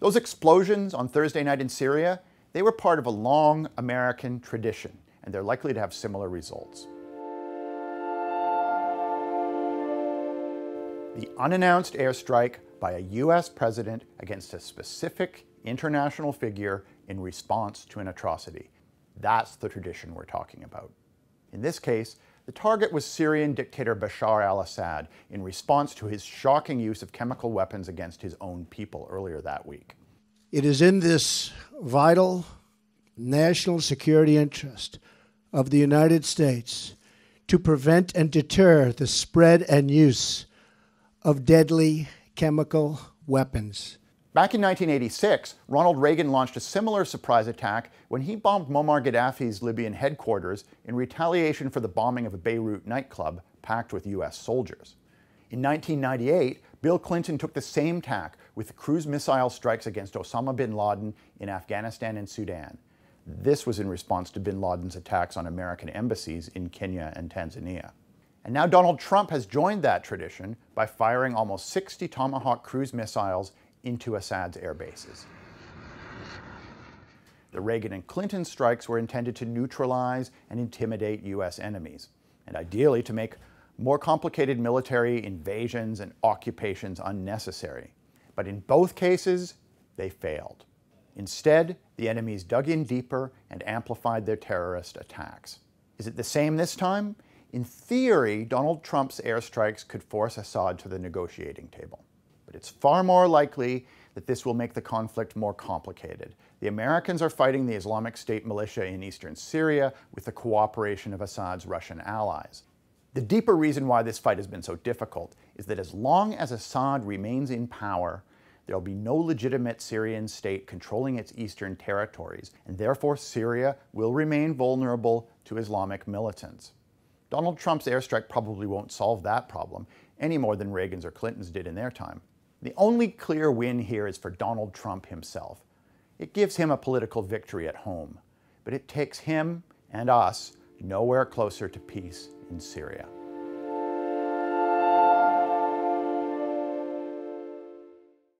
Those explosions on Thursday night in Syria, they were part of a long American tradition, and they're likely to have similar results. The unannounced airstrike by a US president against a specific international figure in response to an atrocity. That's the tradition we're talking about. In this case, the target was Syrian dictator Bashar al-Assad in response to his shocking use of chemical weapons against his own people earlier that week. It is in this vital national security interest of the United States to prevent and deter the spread and use of deadly chemical weapons. Back in 1986, Ronald Reagan launched a similar surprise attack when he bombed Muammar Gaddafi's Libyan headquarters in retaliation for the bombing of a Beirut nightclub packed with US soldiers. In 1998, Bill Clinton took the same tack with cruise missile strikes against Osama bin Laden in Afghanistan and Sudan. This was in response to bin Laden's attacks on American embassies in Kenya and Tanzania. And now Donald Trump has joined that tradition by firing almost 60 Tomahawk cruise missiles into Assad's air bases. The Reagan and Clinton strikes were intended to neutralize and intimidate US enemies, and ideally to make more complicated military invasions and occupations unnecessary. But in both cases, they failed. Instead, the enemies dug in deeper and amplified their terrorist attacks. Is it the same this time? In theory, Donald Trump's airstrikes could force Assad to the negotiating table. But it's far more likely that this will make the conflict more complicated. The Americans are fighting the Islamic State militia in eastern Syria with the cooperation of Assad's Russian allies. The deeper reason why this fight has been so difficult is that as long as Assad remains in power, there will be no legitimate Syrian state controlling its eastern territories, and therefore Syria will remain vulnerable to Islamic militants. Donald Trump's airstrike probably won't solve that problem any more than Reagan's or Clinton's did in their time. The only clear win here is for Donald Trump himself. It gives him a political victory at home, but it takes him and us nowhere closer to peace in Syria.